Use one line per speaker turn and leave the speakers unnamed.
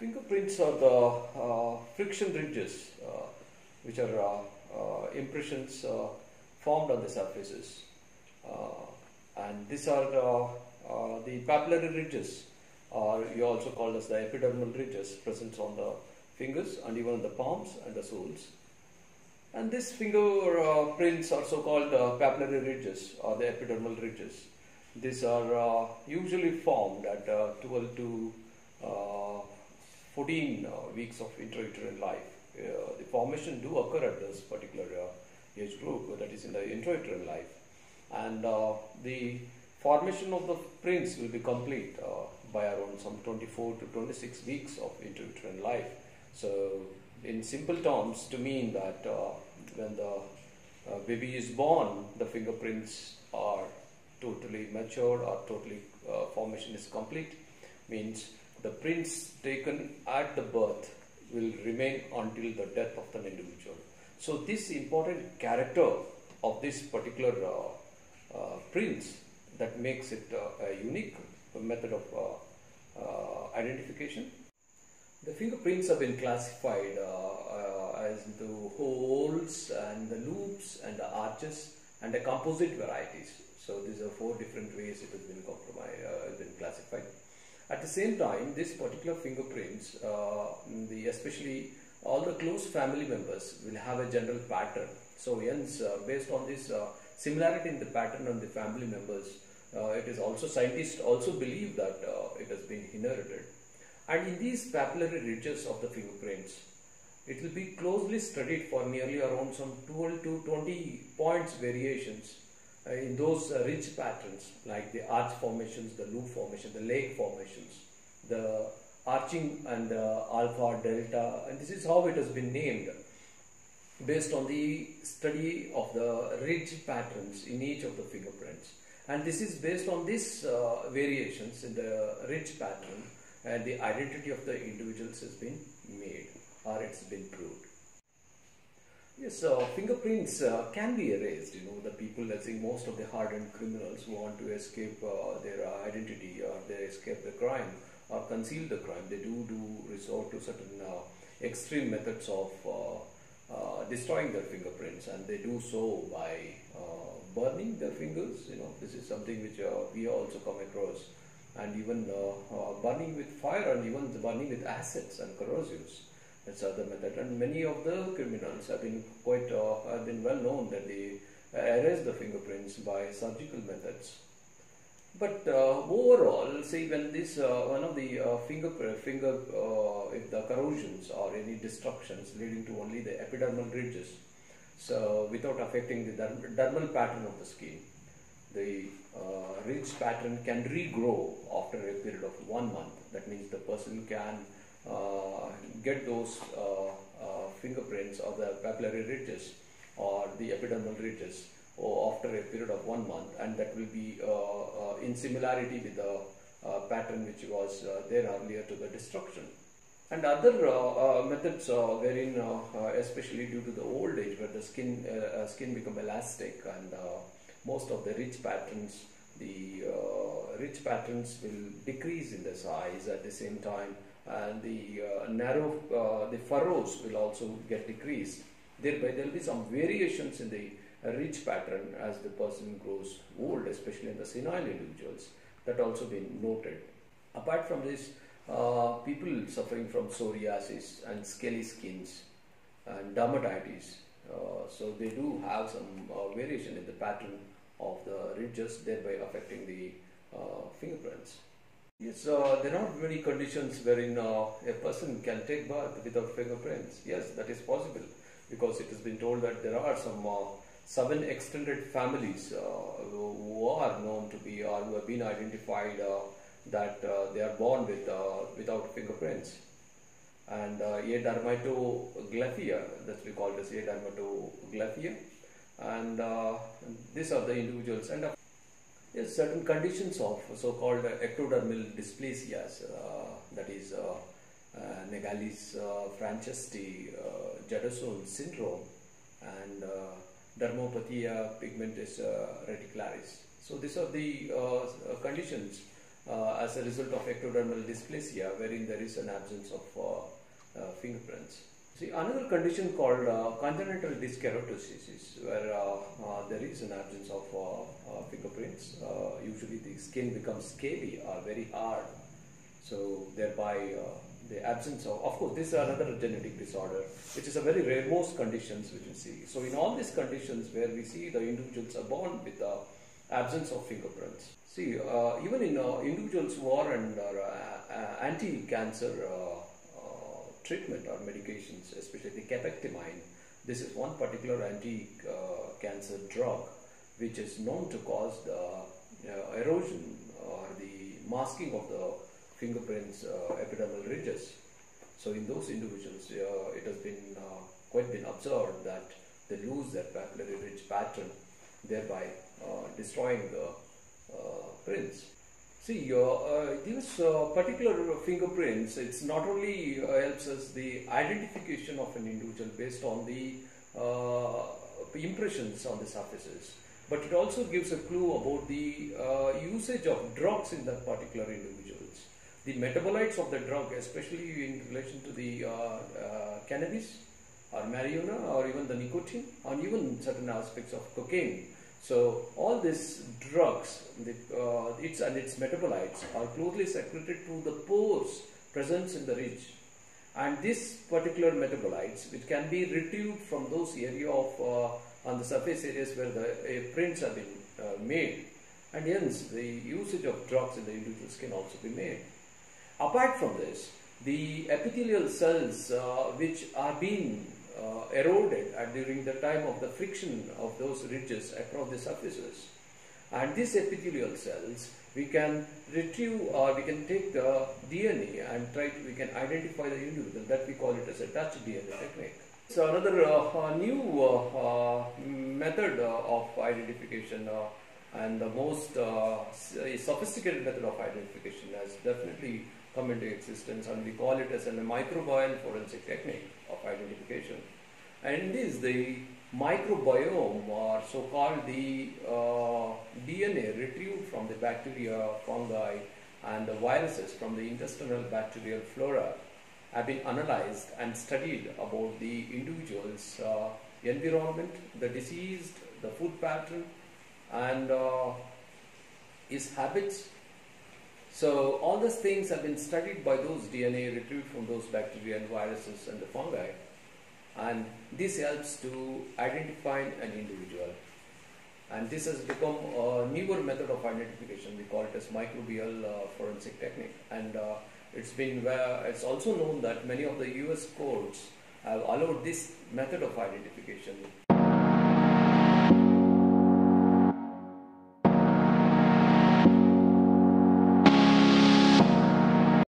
Fingerprints are the friction ridges, which are impressions formed on the surfaces, and these are the papillary ridges, or you also call as the epidermal ridges, present on the fingers and even on the palms and the soles. And these fingerprints are so-called papillary ridges or the epidermal ridges. These are usually formed at 12 to 14 weeks of intrauterine life. The formation do occur at this particular age group, that is in the intrauterine life, and the formation of the prints will be complete by around some 24 to 26 weeks of intrauterine life. So in simple terms, to mean that when the baby is born, the fingerprints are totally matured or totally formation is complete, means the prints taken at the birth will remain until the death of an individual. So this important character of this particular prints that makes it a unique method of identification. The fingerprints have been classified as the holes and the loops and the arches and the composite varieties. So these are 4 different ways it has been classified. At the same time, this particular fingerprints, especially all the close family members will have a general pattern. So hence, based on this similarity in the pattern of the family members, it is also, scientists also believe that it has been inherited. And in these papillary ridges of the fingerprints, it will be closely studied for nearly around some 12 to 20 points variations in those ridge patterns, like the arch formations, the loop formation, the lake formations, the arching and alpha, delta, and this is how it has been named based on the study of the ridge patterns in each of the fingerprints. And this is based on these variations in the ridge pattern, and the identity of the individuals has been made, or it's been proved. Yes, fingerprints can be erased. The people, let's say most of the hardened criminals who want to escape their identity, or they escape the crime or conceal the crime, they do resort to certain extreme methods of destroying their fingerprints, and they do so by burning their fingers. This is something which we also come across, and even burning with fire, and even burning with acids and corrosives. That's other method, and many of the criminals have been well known that they erase the fingerprints by surgical methods. But overall, say when this one of the if the corrosions or any destructions leading to only the epidermal ridges, so without affecting the dermal pattern of the skin, the ridge pattern can regrow after a period of 1 month. That means the person can get those fingerprints of the papillary ridges or the epidermal ridges after a period of 1 month, and that will be in similarity with the pattern which was there earlier to the destruction. And other methods wherein, especially due to the old age, where the skin become elastic, and most of the ridge patterns, will decrease in the size at the same time, and the the furrows will also get decreased. Thereby there will be some variations in the ridge pattern as the person grows old, especially in the senile individuals. That also been noted. Apart from this, people suffering from psoriasis and scaly skins and dermatitis, so they do have some variation in the pattern of the ridges, thereby affecting the fingerprints. Yes, there are many conditions wherein a person can take birth without fingerprints. Yes, that is possible, because it has been told that there are some 7 extended families who are known to be, or who have been identified that they are born without fingerprints. And A. dermatoglyphia, that's we call as A. dermatoglyphia, and these are the individuals. And yes, certain conditions of so-called ectodermal dysplasias, that is Naegeli-Franceschetti, Judson syndrome, and dermopathia pigmentosa reticularis. So these are the conditions as a result of ectodermal dysplasia, wherein there is an absence of fingerprints. See, another condition called congenital dyskeratosis is where there is an absence of fingerprints. Usually the skin becomes scaly or very hard, so thereby the absence of course this is another genetic disorder, which is a very rare most conditions which we see. So in all these conditions where we see the individuals are born with the absence of fingerprints. See, even in individuals who are under anti-cancer treatment or medications, especially the capectamine, this is one particular anti-cancer drug which is known to cause the erosion or the masking of the fingerprints epidermal ridges. So in those individuals it has been quite been observed that they lose their papillary ridge pattern, thereby destroying the prints. See, these particular fingerprints, it's not only helps us the identification of an individual based on the impressions on the surfaces, but it also gives a clue about the usage of drugs in that particular individuals. The metabolites of the drug, especially in relation to the cannabis or marijuana or even the nicotine or even certain aspects of cocaine. So all these drugs, its metabolites are closely secreted through the pores present in the ridge, and these particular metabolites, which can be retrieved from those area of on the surface areas where the prints have been made, and hence the usage of drugs in the individuals can also be made. Apart from this, the epithelial cells which are being eroded during the time of the friction of those ridges across the surfaces, and these epithelial cells we can retrieve or we can take the DNA and we can identify the individual, that we call it as a touch DNA technique. So another new method of identification and the most sophisticated method of identification has definitely come into existence, and we call it as a microbial forensic technique of identification. And this, the microbiome, or so-called the DNA retrieved from the bacteria, fungi and the viruses from the intestinal bacterial flora, have been analyzed and studied about the individual's environment, the deceased, the food pattern and his habits. So all these things have been studied by those DNA retrieved from those bacteria and viruses and the fungi, and this helps to identify an individual. And this has become a newer method of identification. We call it as microbial forensic technique, and it's also known that many of the US courts have allowed this method of identification.